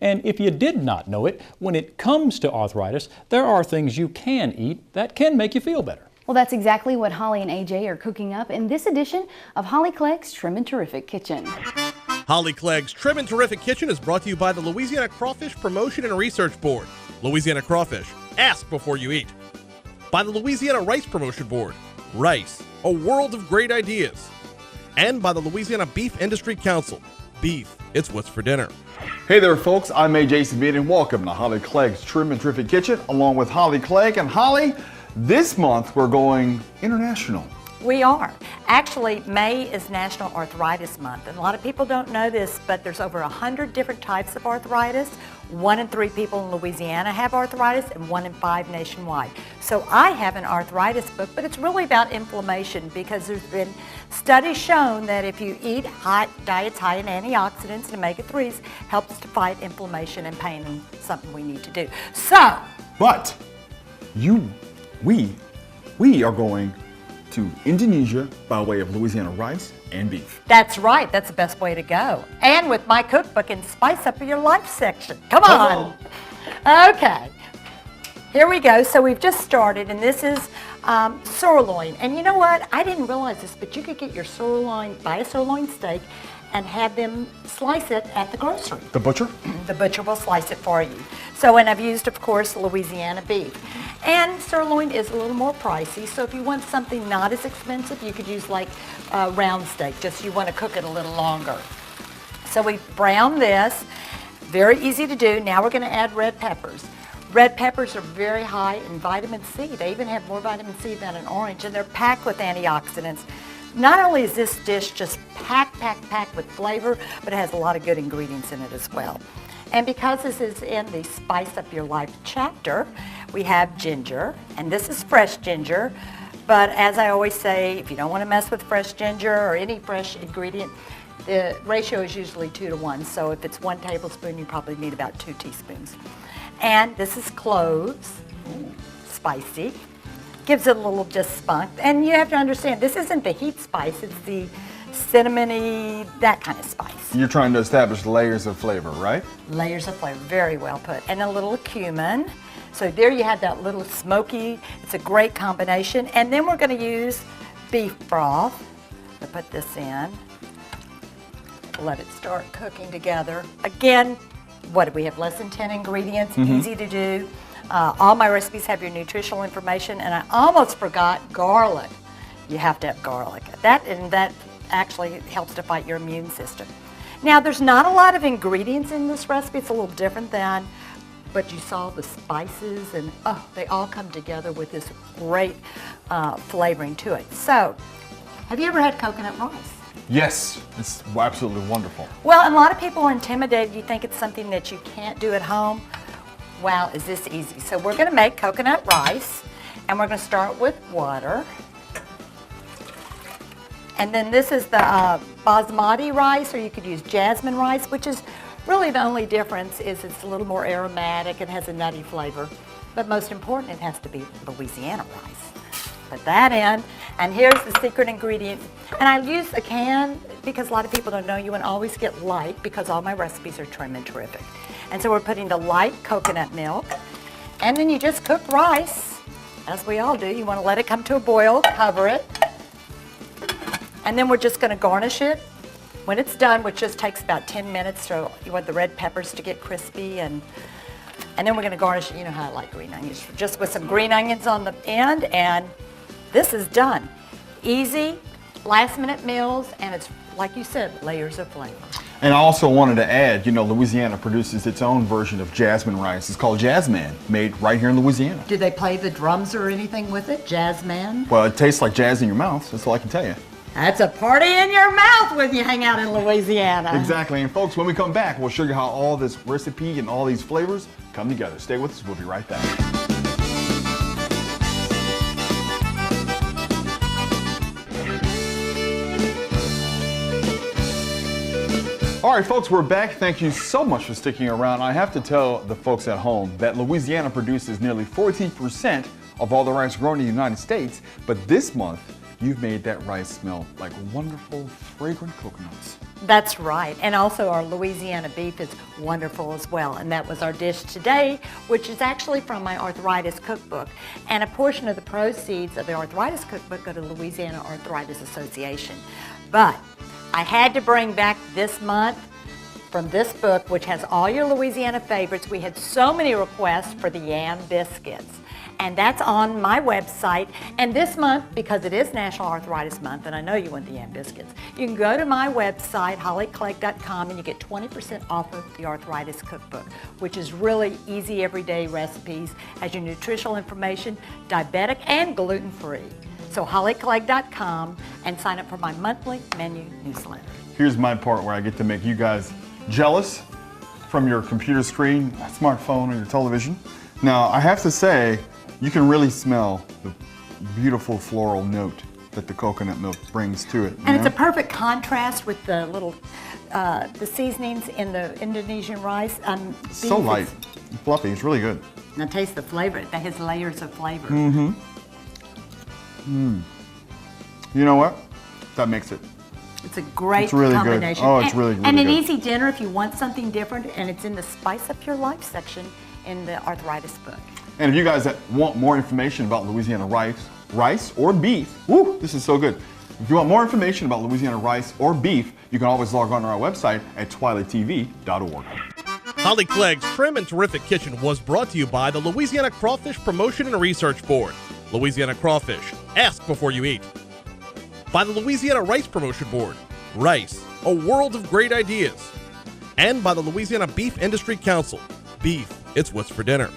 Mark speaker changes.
Speaker 1: And if you did not know it, when it comes to arthritis, there are things you can eat that can make you feel better.
Speaker 2: Well, that's exactly what Holly and AJ are cooking up in this edition of Holly Clegg's Trim and Terrific Kitchen.
Speaker 3: Holly Clegg's Trim and Terrific Kitchen is brought to you by the Louisiana Crawfish Promotion and Research Board. Louisiana Crawfish, ask before you eat. By the Louisiana Rice Promotion Board. Rice, a world of great ideas. And by the Louisiana Beef Industry Council. Beef, it's what's for dinner.
Speaker 4: Hey there, folks. I'm A.J. Sabine, and welcome to Holly Clegg's Trim and Terrific Kitchen, along with Holly Clegg. And Holly, this month we're going international.
Speaker 5: We are. Actually, May is National Arthritis Month, and a lot of people don't know this, but there's over 100 different types of arthritis. 1 in 3 people in Louisiana have arthritis, and 1 in 5 nationwide. So I have an arthritis book, but it's really about inflammation because there's been studies shown that if you eat diets high in antioxidants and omega-3s, helps to fight inflammation and pain, and something we need to do. So,
Speaker 4: But we are going to Indonesia by way of Louisiana rice and beef.
Speaker 5: that's right, that's the best way to go. And with my cookbook and Spice Up Your Life section. Come on. Okay, here we go. So we've just started, and this is sirloin. And you know what? I didn't realize this, but you could get your sirloin, buy a sirloin steak, and have them slice it at the grocery.
Speaker 4: The butcher?
Speaker 5: The butcher will slice it for you. So, and I've used, of course, Louisiana beef. And sirloin is a little more pricey, so if you want something not as expensive, you could use like round steak, just you want to cook it a little longer. So we brown this, very easy to do. Now we're going to add red peppers. Red peppers are very high in vitamin C. They even have more vitamin C than an orange, and they're packed with antioxidants. Not only is this dish just packed with flavor, but it has a lot of good ingredients in it as well. And because this is in the Spice Up Your Life chapter, we have ginger, and this is fresh ginger. But as I always say, if you don't want to mess with fresh ginger or any fresh ingredient, the ratio is usually 2 to 1. So if it's 1 tablespoon, you probably need about 2 teaspoons. And this is cloves, spicy. Gives it a little just spunk. And you have to understand, this isn't the heat spice, it's the cinnamony, that kind of spice.
Speaker 4: You're trying to establish layers of flavor, right?
Speaker 5: Layers of flavor, very well put. And a little cumin. So there you have that little smoky, it's a great combination. And then we're going to use beef broth to put this in. Let it start cooking together. Again, what do we have, less than 10 ingredients, easy to do. All my recipes have your nutritional information, and I almost forgot garlic. You have to have garlic. That actually helps to fight your immune system. Now, there's not a lot of ingredients in this recipe. It's a little different than, but you saw the spices, and they all come together with this great flavoring to it. So, have you ever had coconut rice?
Speaker 4: Yes, it's absolutely wonderful.
Speaker 5: Well, and a lot of people are intimidated. You think it's something that you can't do at home. Wow, is this easy? So we're going to make coconut rice, and we're going to start with water. And then this is the basmati rice, or you could use jasmine rice, which is really the only difference is it's a little more aromatic and has a nutty flavor. But most important, it has to be Louisiana rice. Put that in, and here's the secret ingredient. And I use a can because a lot of people don't know you want to always get light because all my recipes are trim and terrific. And so we're putting the light coconut milk, and then you just cook rice, as we all do. You want to let it come to a boil, cover it, and then we're just going to garnish it. When it's done, which just takes about 10 minutes, so you want the red peppers to get crispy, and then we're going to garnish it. You know how I like green onions, just with some green onions on the end, and this is done. Easy, last-minute meals, and it's, like you said, layers of flavor.
Speaker 4: And I also wanted to add, you know, Louisiana produces its own version of jasmine rice. It's called Jazzman, made right here in Louisiana.
Speaker 5: Do they play the drums or anything with it, Jazzman?
Speaker 4: Well, it tastes like jazz in your mouth. That's all I can tell you.
Speaker 5: That's a party in your mouth when you hang out in Louisiana.
Speaker 4: Exactly. And folks, when we come back, we'll show you how all this recipe and all these flavors come together. Stay with us. We'll be right back. All right, folks, we're back. Thank you so much for sticking around. I have to tell the folks at home that Louisiana produces nearly 14% of all the rice grown in the United States, but this month you've made that rice smell like wonderful, fragrant coconuts.
Speaker 5: That's right. And also our Louisiana beef is wonderful as well. And that was our dish today, which is actually from my arthritis cookbook. And a portion of the proceeds of the arthritis cookbook go to Louisiana Arthritis Association. But I had to bring back this month from this book, which has all your Louisiana favorites. We had so many requests for the yam biscuits. And that's on my website. And this month, because it is National Arthritis Month, and I know you want the yam biscuits, you can go to my website, hollyclegg.com, and you get 20% off of the arthritis cookbook, which is really easy everyday recipes, has your nutritional information, diabetic and gluten-free. So hollyclegg.com and sign up for my monthly menu newsletter.
Speaker 4: Here's my part where I get to make you guys jealous from your computer screen, smartphone, or your television. Now, I have to say, you can really smell the beautiful floral note that the coconut milk brings to it.
Speaker 5: And it's a perfect contrast with the little, the seasonings in the Indonesian rice.
Speaker 4: So light, fluffy, it's really good.
Speaker 5: Now taste the flavor, that has layers of flavor.
Speaker 4: You know what? That makes it.
Speaker 5: It's a great
Speaker 4: really
Speaker 5: combination.
Speaker 4: Good. Oh, it's really, really
Speaker 5: And an
Speaker 4: good.
Speaker 5: easy dinner if you want something different, and it's in the Spice Up Your Life section in the arthritis book.
Speaker 4: And if you guys that want more information about Louisiana rice or beef, woo, this is so good. If you want more information about Louisiana rice or beef, you can always log on to our website at twilatv.org.
Speaker 3: Holly Clegg's Trim and Terrific Kitchen was brought to you by the Louisiana Crawfish Promotion and Research Board. Louisiana Crawfish, ask before you eat. By the Louisiana Rice Promotion Board. Rice, a world of great ideas. And by the Louisiana Beef Industry Council. Beef, it's what's for dinner.